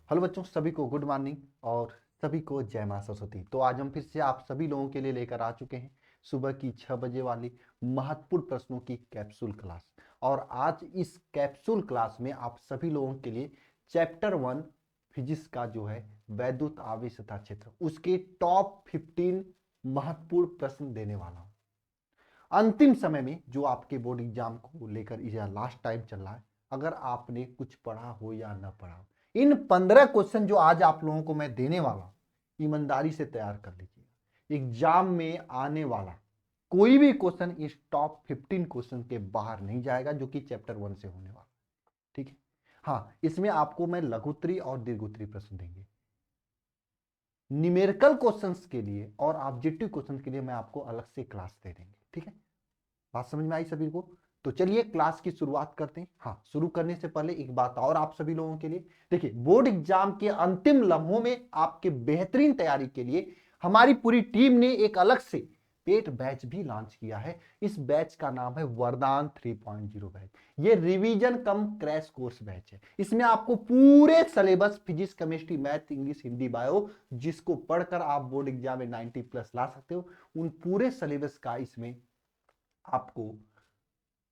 Hello बच्चों, सभी को गुड मॉर्निंग और सभी को जय मां सरस्वती। तो आज हम फिर से आप सभी लोगों के लिए लेकर आ चुके हैं सुबह की 6 बजे वाली महत्वपूर्ण प्रश्नों की कैप्सूल क्लास। और आज इस कैप्सूल क्लास में आप सभी लोगों के लिए चैप्टर 1 फिजिक्स का जो है वैद्युत आवेश तथा क्षेत्र, उसके टॉप 15 महत्वपूर्ण प्रश्न देने वाला हूं। अंतिम समय में जो आपके बोर्ड एग्जाम को लेकर यह लास्ट टाइम चल रहा है, अगर आपने कुछ पढ़ा हो या ना पढ़ा हो, इन 15 क्वेश्चन जो आज आप लोगों को मैं देने वाला हूं, ईमानदारी से तैयार कर लीजिए। एग्जाम में आने वाला कोई भी क्वेश्चन इस टॉप 15 क्वेश्चन के बाहर नहीं जाएगा, जो कि चैप्टर 1 से होने वाला। ठीक है। हाँ, इसमें आपको मैं लघुत्तरी और दीर्घोत्तरी प्रश्न देंगे। न्यूमेरिकल क्वेश्चंस के लिए और ऑब्जेक्टिव क्वेश्चंस के लिए मैं आपको अलग से क्लास दे देंगे। ठीक है, बात समझ में आई सभी को? तो चलिए क्लास की शुरुआत करते हैं। हाँ, शुरू करने से पहले एक बात और आप सभी लोगों के लिए, देखिए बोर्ड एग्जाम के अंतिम लम्हों में आपके बेहतरीन तैयारी के लिए हमारी पूरी टीम ने एक अलग से पेट बैच भी लॉन्च किया है। इस बैच का नाम है वरदान 3.0 बैच। ये रिवीजन कम क्रैश कोर्स बैच है। इसमें आपको पूरे syllabus physics, chemistry, math, English, Hindi, bio, जिसको पढ़कर आप बोर्ड एग्जाम में 90+ ला सकते हो, उन पूरे सिलेबस का इसमें आपको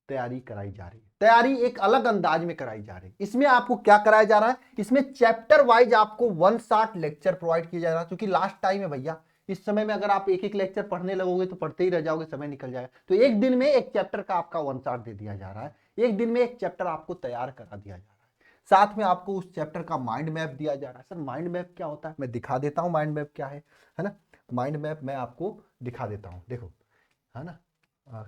तैयारी कराई जा रही है। तैयारी एक अलग अंदाज में कराई जा रही है। इसमें आपको क्या कराया जा रहा है, इसमें चैप्टर वाइज आपको 1 शॉट लेक्चर प्रोवाइड किया जा रहा है, क्योंकि लास्ट टाइम है भैया। इस समय में अगर आप एक एक लेक्चर पढ़ने लगोगे तो पढ़ते ही रह जाओगे, समय निकल जाएगा। तो एक दिन में एक चैप्टर का आपका 1 शॉट दे दिया जा रहा है। एक दिन में एक चैप्टर आपको तैयार करा दिया जा रहा है। साथ में आपको उस चैप्टर का माइंड मैप दिया जा रहा है। सर माइंड मैप क्या होता है, मैं दिखा देता हूं माइंड मैप क्या है ना। माइंड मैप मैं आपको दिखा देता हूं, देखो, है ना।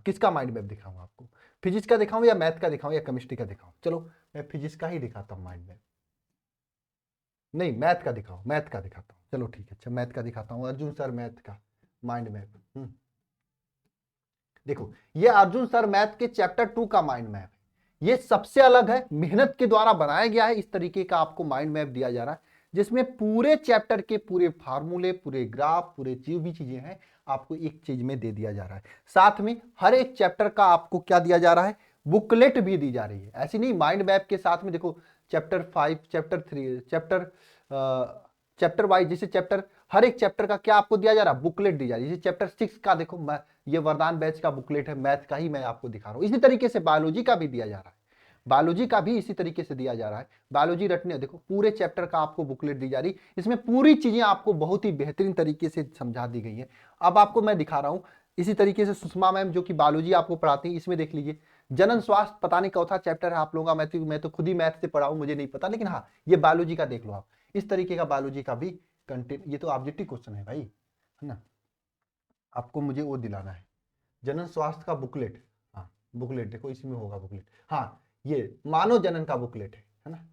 किसका माइंड मैप दिखाऊं आपको, फिजिक्स का दिखाऊं या मैथ का दिखाऊं या केमिस्ट्री का दिखाऊं? चलो मैं फिजिक्स का ही दिखाता हूं माइंड मैप। नहीं, मैथ का दिखाओ, मैथ का दिखाता हूं। चलो ठीक है, अच्छा मैथ का दिखाता हूं। अर्जुन सर मैथ का माइंड मैप। देखो, ये अर्जुन सर मैथ के चैप्टर 2 का माइंड मैप है। ये सबसे अलग है, मेहनत के द्वारा बनाया गया है। इस तरीके का आपको माइंड मैप दिया जा रहा है, जिसमें पूरे चैप्टर के पूरे फार्मूले, पूरे ग्राफ, पूरे जो भी चीजें हैं आपको एक चीज में दे दिया जा रहा है। साथ में हर एक चैप्टर का आपको क्या दिया जा रहा है, बुकलेट भी दी जा रही है। ऐसी नहीं, माइंड मैप के साथ में देखो चैप्टर 5, चैप्टर 3, चैप्टर वाइज, जैसे चैप्टर, हर एक चैप्टर का क्या आपको दिया जा रहा है, बुकलेट दी जा रही है। जैसे चैप्टर 6 का देखो, ये वरदान बैच का बुकलेट है, मैथ का ही मैं आपको दिखा रहा हूं। इसी तरीके से बायोलॉजी का भी दिया जा रहा है, बायोलॉजी का भी इसी तरीके से दिया जा रहा है। बायोलॉजी रटने देखो, पूरे चैप्टर का आपको बुकलेट दी जा रही, इसमें पूरी चीजें आपको बहुत ही बेहतरीन तरीके से समझा दी गई है। अब आपको मैं दिखा रहा हूं इसी तरीके से सुषमा मैम जो कि बायोलॉजी आपको पढ़ाती है, इसमें देख लीजिए जनन स्वास्थ्य, पता नहीं चौथा चैप्टर है आप लोगों का। मैं तो खुद ही मैथ से पढ़ा हूं, मुझे नहीं पता, लेकिन हाँ ये बायोलॉजी का देख लो आप। इस तरीके का बायोलॉजी का भी कंटेंट, ये तो ऑब्जेक्टिव क्वेश्चन है भाई, है ना। आपको मुझे वो दिलाना है, जनन स्वास्थ्य का बुकलेट। हाँ बुकलेट देखो, इसमें होगा बुकलेट। हाँ, ये मानव जनन का बुकलेट है ना।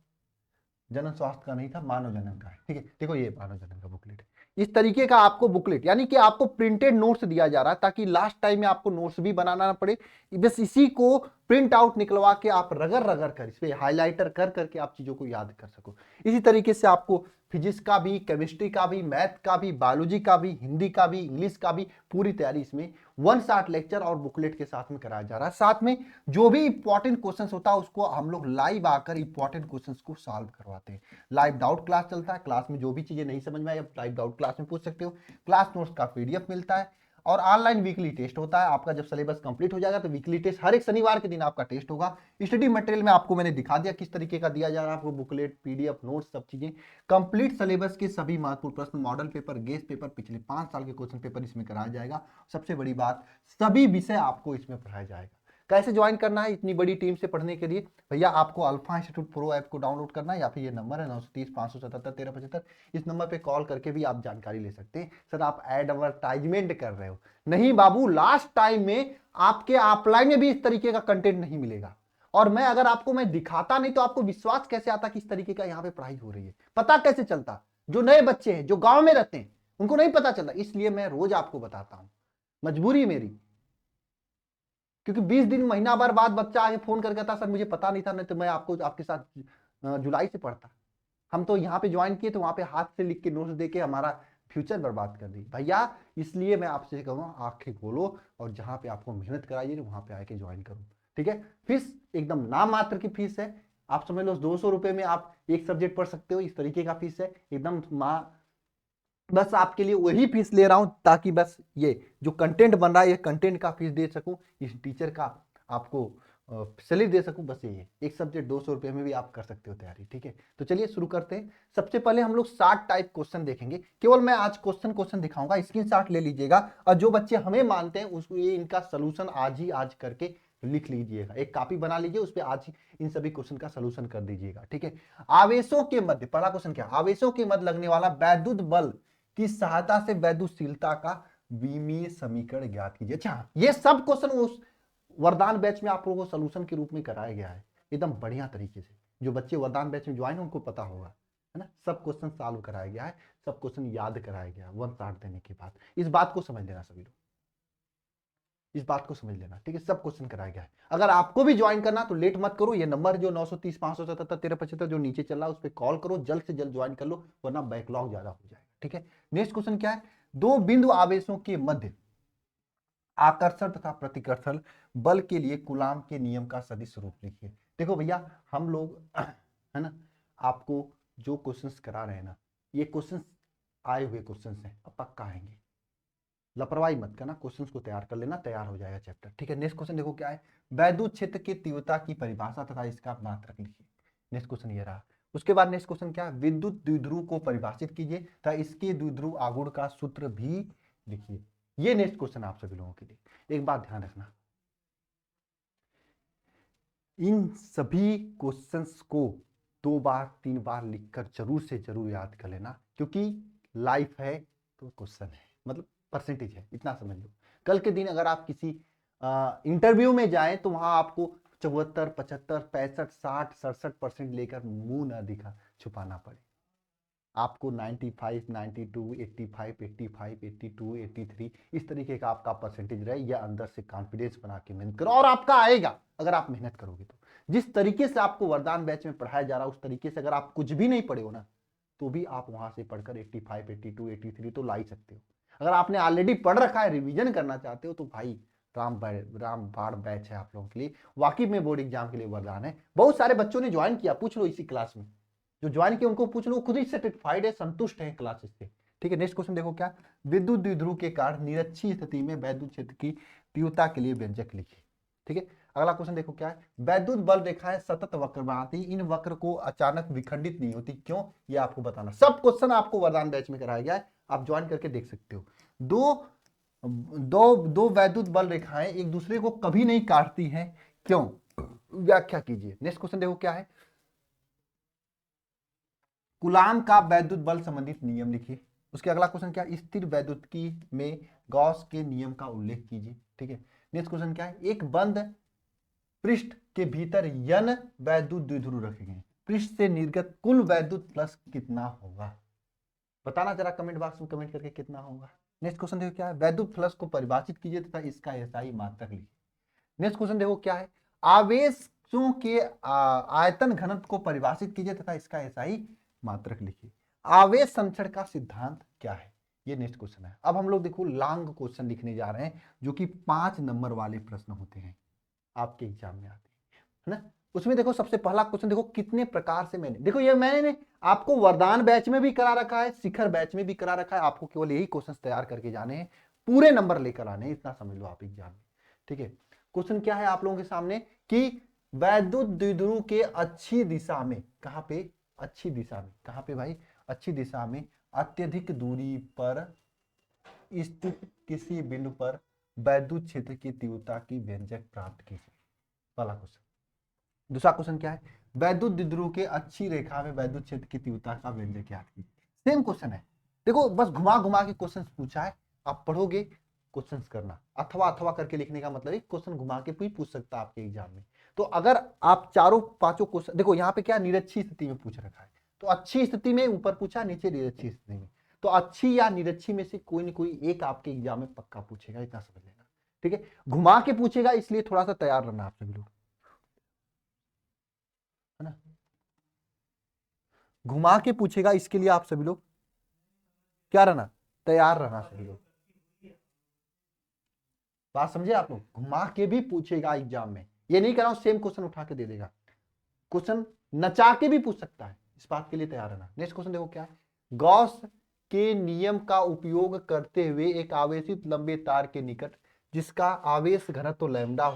जनन स्वास्थ्य का नहीं था, मानव जनन का है। ठीक है, देखो ये मानव जनन का बुकलेट है। इस तरीके का आपको बुकलेट, यानी कि आपको प्रिंटेड नोट्स दिया जा रहा है, ताकि लास्ट टाइम में आपको नोट्स भी बनाना ना पड़े। बस इसी को प्रिंट आउट निकलवा के आप रगड़ रगड़ कर, इस पे हाईलाइटर कर करके आप चीजों को याद कर सको। इसी तरीके से आपको फिजिक्स का भी, केमिस्ट्री का भी, मैथ का भी, बायोलॉजी का भी, हिंदी का भी, इंग्लिश का भी पूरी तैयारी इसमें 1 शॉट लेक्चर और बुकलेट के साथ में कराया जा रहा है। साथ में जो भी इंपॉर्टेंट क्वेश्चंस होता है उसको हम लोग लाइव आकर इंपॉर्टेंट क्वेश्चंस को सॉल्व करवाते हैं। लाइव डाउट क्लास चलता है, क्लास में जो भी चीजें नहीं समझ में आई आप लाइव डाउट क्लास में पूछ सकते हो। क्लास नोट्स का पीडीएफ मिलता है और ऑनलाइन वीकली टेस्ट होता है आपका। जब सिलेबस कंप्लीट हो जाएगा तो वीकली टेस्ट, हर एक शनिवार के दिन आपका टेस्ट होगा। स्टडी मटेरियल में आपको मैंने दिखा दिया किस तरीके का दिया जा रहा है आपको, बुकलेट, पीडीएफ, नोट्स, सब चीजें। कंप्लीट सिलेबस के सभी महत्वपूर्ण प्रश्न, मॉडल पेपर, गेस्ट पेपर, पिछले 5 साल के क्वेश्चन पेपर इसमें कराया जाएगा। सबसे बड़ी बात, सभी विषय आपको इसमें पढ़ाया जाएगा। कैसे ज्वाइन करना है इतनी बड़ी टीम से पढ़ने के लिए? भैया आपको अल्फा इंस्टीट्यूट प्रो ऐप को डाउनलोड करना है, या फिर ये नंबर है 930-577-1375, इस नंबर पे कॉल करके भी आप जानकारी ले सकते हैं। सर आप एडवर्टाइजमेंट कर रहे हो? नहीं बाबू, लास्ट टाइम में आपके ऑफलाइन में भी इस तरीके का कंटेंट नहीं मिलेगा। और मैं अगर आपको मैं दिखाता नहीं तो आपको विश्वास कैसे आता कि इस तरीके का यहाँ पे पढ़ाई हो रही है? पता कैसे चलता? जो नए बच्चे हैं, जो गांव में रहते हैं, उनको नहीं पता चलता। इसलिए मैं रोज आपको बताता हूं, मजबूरी मेरी। क्योंकि 20 दिन, महीना भर बाद बच्चा आगे फोन करके कहता सर मुझे पता नहीं था, नहीं तो मैं आपको आपके साथ जुलाई से पढ़ता। हम तो यहाँ पे ज्वाइन किए तो वहां पे हाथ से लिख के नोट्स दे के हमारा फ्यूचर बर्बाद कर दी भैया। इसलिए मैं आपसे कहूँगा आंखें खोलो और जहां पे आपको मेहनत कराइए वहां पे आके ज्वाइन करो। ठीक है, फीस एकदम नाम मात्र की फीस है, आप समझ लो 200 रुपए में आप एक सब्जेक्ट पढ़ सकते हो, इस तरीके का फीस है एकदम। बस आपके लिए वही फीस ले रहा हूं ताकि बस ये जो कंटेंट बन रहा है ये कंटेंट का फीस दे सकूं, इस टीचर का आपको सैलरी दे सकूं, बस ये एक सब्जेक्ट 200 रुपए में भी आप कर सकते हो तैयारी। ठीक है, तो चलिए शुरू करते हैं। सबसे पहले हम लोग 60 टाइप क्वेश्चन देखेंगे। केवल मैं आज क्वेश्चन दिखाऊंगा, स्क्रीनशॉट ले लीजिएगा, और जो बच्चे हमें मानते हैं उसको ये इनका सोल्यूशन आज करके लिख लीजिएगा, एक कॉपी बना लीजिए, उस पर आज इन सभी क्वेश्चन का सोल्यूशन कर दीजिएगा। ठीक है, आवेशों के मध्य, पहला क्वेश्चन क्या, आवेशों के मध्य लगने वाला वैद्युत बल की सहायता से वैद्युतशीलता का विमीय समीकरण ज्ञात कीजिए। अच्छा, ये सब क्वेश्चन उस वरदान बैच में आप लोगों को सोल्यूशन के रूप में कराया गया है एकदम बढ़िया तरीके से। जो बच्चे वरदान बैच में ज्वाइन उनको पता होगा, है ना, सब क्वेश्चन सॉल्व कराया गया है, सब क्वेश्चन याद कराया गया 160 देने के बाद। इस बात को समझ लेना सभी लोग, इस बात को समझ लेना। ठीक है, सब क्वेश्चन कराया गया है। अगर आपको भी ज्वाइन करना तो लेट मत करो, ये नंबर जो 930 577 1375 जो नीचे चल रहा है उस पर कॉल करो, जल्द से जल्द ज्वाइन कर लो, वरना बैकलॉग ज्यादा हो जाएगा। ठीक है, नेक्स्ट क्वेश्चन क्या है, दो बिंदु आवेशों के मध्य आकर्षण तथा प्रतिकर्षण बल के लिए कूलाम के नियम का सदिश रूप लिखिए। देखो भैया, हम लोग है ना, आपको जो क्वेश्चंस करा रहे हैं ना, ये क्वेश्चंस आए हुए क्वेश्चंस हैं, अब पक्का आएंगे, लापरवाही मत करना, क्वेश्चंस को तैयार कर लेना, तैयार हो जाएगा चैप्टर। ठीक है, नेक्स्ट क्वेश्चन देखो क्या है, वैद्युत क्षेत्र की तीव्रता की परिभाषा तथा इसका मात्रक लिखिए। नेक्स्ट क्वेश्चन ये रहा। उसके बाद नेक्स्ट क्वेश्चन क्या है, विद्युत द्विध्रुव को परिभाषित कीजिए तथा इसके द्विध्रुव आघूर्ण का सूत्र भी लिखिए। ये नेक्स्ट क्वेश्चन आप सभी लोगों के लिए। एक बात ध्यान रखना, इन सभी क्वेश्चंस को 2 बार 3 बार लिखकर जरूर से जरूर याद कर लेना, क्योंकि लाइफ है तो क्वेश्चन है, मतलब परसेंटेज है, इतना समझ लो। कल के दिन अगर आप किसी इंटरव्यू में जाएं तो वहां आपको 74 75 65 60 67% लेकर मुंह ना दिखा छुपाना पड़े, आपको 95 92 85 85 82 83 इस तरीके का आपका परसेंटेज रहे, या अंदर से कॉन्फिडेंस बना के मेहनत करो, और आपका आएगा अगर आप मेहनत करोगे तो। जिस तरीके से आपको वरदान बैच में पढ़ाया जा रहा है उस तरीके से अगर आप कुछ भी नहीं पढ़े हो ना, तो भी आप वहां से पढ़कर 85 82 83 तो ला ही सकते हो। अगर आपने ऑलरेडी पढ़ रखा है, रिवीजन करना चाहते हो, तो भाई रामबाण बैच है आप लोगों के लिए, वाकई में बोर्ड एग्जाम के लिए वरदान है। बहुत सारे बच्चों ने ज्वाइन किया, पूछ लो इसी क्लास में, जो ज्वाइन किया उनको पूछ लो, खुद ही सेटिस्फाइड है, संतुष्ट है क्लासेस से। ठीक है, नेक्स्ट क्वेश्चन देखो क्या, विद्युत द्विध्रुव के कारण निरक्षीय स्थिति में वैद्युत क्षेत्र की तीव्रता के लिए व्यंजक लिखिए। ठीक है, अगला क्वेश्चन देखो क्या है, वैद्युत बल रेखाएं सतत वक्र बनाती, इन वक्र को अचानक विखंडित नहीं होती, क्यों, ये आपको बताना। सब क्वेश्चन आपको वरदान बैच में कराया गया है, आप ज्वाइन करके देख सकते हो। दो दो दो वैद्युत बल रेखाएं एक दूसरे को कभी नहीं काटती हैं, क्यों, व्याख्या कीजिए। नेक्स्ट क्वेश्चन देखो क्या है, कूलाम का वैद्युत बल संबंधित नियम लिखिए। उसके अगला क्वेश्चन क्या है, स्थिर वैद्युतिकी में गॉस के नियम का उल्लेख कीजिए। ठीक है, नेक्स्ट क्वेश्चन क्या है, एक बंद पृष्ठ के भीतर यन वैद्युत द्विध्रुव रखे गए, पृष्ठ से निर्गत कुल वैद्युत फ्लक्स कितना होगा, बताना जरा कमेंट बॉक्स में कमेंट करके कितना होगा। नेक्स्ट क्वेश्चन देखो क्या है, वैद्युत फ्लक्स को परिभाषित कीजिए तथा इसका एसआई मात्रक लिखिए। नेक्स्ट क्वेश्चन देखो क्या है, आवेशों के आयतन घनत्व को परिभाषित कीजिए तथा इसका एसआई मात्रक लिखिए। आवेश संचरण का सिद्धांत क्या है, ये नेक्स्ट क्वेश्चन है। अब हम लोग देखो लॉन्ग क्वेश्चन लिखने जा रहे हैं, जो कि 5 नंबर वाले प्रश्न होते हैं, आपके एग्जाम में आते हैं, है ना। उसमें देखो सबसे पहला क्वेश्चन देखो, कितने प्रकार से मैंने, देखो ये मैंने आपको वरदान बैच में भी करा रखा है, शिखर बैच में भी करा रखा है, आपको केवल यही क्वेश्चन तैयार करके जाने हैं, पूरे नंबर लेकर आने हैं, इतना समझ लो आप एग्जाम में। ठीक है, क्वेश्चन क्या है आप लोगों के सामने कि वैद्युत द्विध्रुव के अच्छी दिशा में, कहां पे, अच्छी दिशा में, कहां पे भाई, अच्छी दिशा में अत्यधिक दूरी पर स्थित किसी बिंदु पर वैद्युत क्षेत्र की तीव्रता की व्यंजक प्राप्त कीजिए, पहला क्वेश्चन। दूसरा क्वेश्चन क्या है, वैद्युत द्विध्रुव के अच्छी रेखा में वैद्युत क्षेत्र की तीव्रता का व्यंजक ज्ञात कीजिए। सेम क्वेश्चन है, देखो बस घुमा घुमा के क्वेश्चन पूछा है, आप पढ़ोगे क्वेश्चन करना, अथवा अथवा करके लिखने का मतलब है क्वेश्चन घुमा के भी पूछ सकता है आपके एग्जाम में। तो अगर आप चारों पांचों क्वेश्चन देखो, यहाँ पे क्या निरक्षी स्थिति में पूछ रखा है, तो अच्छी स्थिति में ऊपर पूछा, नीचे निरक्षी स्थिति में, तो अच्छी या निरक्षी में से कोई ना कोई एक आपके एग्जाम में पक्का पूछेगा, इतना समझ लेना। ठीक है, घुमा के पूछेगा, इसलिए थोड़ा सा तैयार रहना आप सभी लोग, है ना, घुमा के पूछेगा, इसके लिए आप सभी लोग क्या रहना, तैयार रहना सभी लोग। बात समझे आप लोग, घुमा के भी पूछेगा एग्जाम में, ये नहीं कह रहा हूं सेम क्वेश्चन उठा के दे देगा, क्वेश्चन नचा के भी पूछ सकता है, इस बात के लिए तैयार रहना। नेक्स्ट क्वेश्चन देखो क्या है, गॉस के नियम का उपयोग करते हुए एक आवेशित लंबे तार के निकट जिसका आवेश घनत्व लैम्डा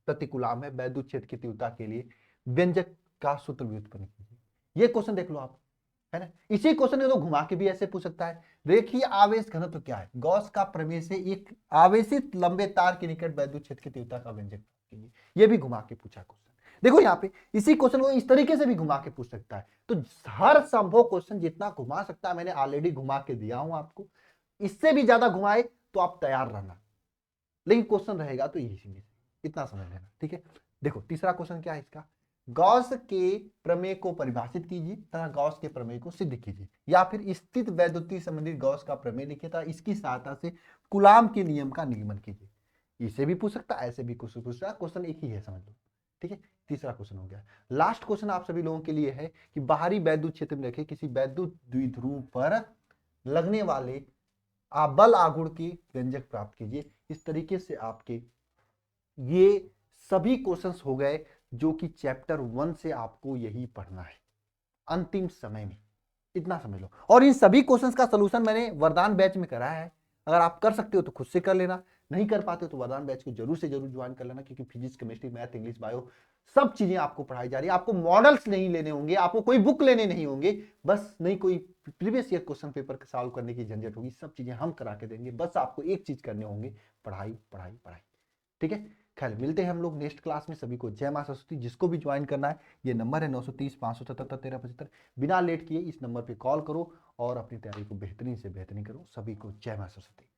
प्रति कूलम है, वैद्युत क्षेत्र की तीव्रता के लिए व्यंजक का सूत्र व्युत्पन्न कीजिए। ये क्वेश्चन देख लो आप, है ना। इसी क्वेश्चन को घुमा के भी ऐसे पूछ सकता है, रेखीय आवेश घनत्व क्या है, गॉस का प्रमेय से एक आवेशित लंबे तार के निकट वैद्युत क्षेत्र की तीव्रता का व्यंजक कीजिए। ये भी घुमा के पूछा क्वेश्चन। देखो यहाँ पे इसी क्वेश्चन को इस तरीके से भी घुमा के पूछ सकता है। तो हर संभव क्वेश्चन जितना घुमा सकता है मैंने ऑलरेडी घुमा के दिया हूं आपको, इससे भी ज्यादा घुमाए तो आप तैयार रहना, लेकिन क्वेश्चन रहेगा तो यही में इतना समझ लेना, ठीक है। देखो तीसरा क्वेश्चन क्या है इसका, गॉस के प्रमेय को परिभाषित कीजिए तथा गॉस के प्रमेय को सिद्ध कीजिए, या फिर स्थित वैद्युतीय संबंधित गॉस का प्रमेय लिखिए तथा इसकी सहायता से कूलॉम के नियम का निगमन कीजिए। इसे भी पूछ सकता है, ऐसे भी कुछ पूछ सकता है, क्वेश्चन एक ही है समझ लो, ठीक है। तीसरा क्वेश्चन हो गया। लास्ट क्वेश्चन आप सभी लोगों के लिए है कि बाहरी वैद्युत क्षेत्र में रखे किसी वैद्युत द्विध्रुव पर लगने वाले बल आघूर्ण की व्यंजक प्राप्त कीजिए। इस तरीके से आपके ये सभी क्वेश्चंस हो गए जो कि चैप्टर 1 से आपको यही पढ़ना है अंतिम समय में, इतना समझ लो। और इन सभी क्वेश्चंस का सलूशन मैंने वरदान बैच में कराया है, अगर आप कर सकते हो तो खुद से कर लेना, नहीं कर पाते हो तो वरदान बैच को जरूर से जरूर ज्वाइन कर लेना, क्योंकि physics, chemistry, math, English, bio सब चीजें आपको पढ़ाई जा रही है। आपको मॉडल्स नहीं लेने होंगे, आपको कोई बुक लेने नहीं होंगे, बस नहीं कोई previous year question paper solve करने की झंझट होगी, सब चीजें हम करा के देंगे। बस आपको एक चीज करने होंगे, पढ़ाई पढ़ाई पढ़ाई, ठीक है। खैर मिलते हैं हम लोग नेक्स्ट क्लास में। सभी को जय मां सरस्वती। जिसको भी ज्वाइन करना है ये नंबर है 930-577-1375, बिना लेट किए इस नंबर पे कॉल करो और अपनी तैयारी को बेहतरीन से बेहतरीन करो। सभी को जय मां सरस्वती।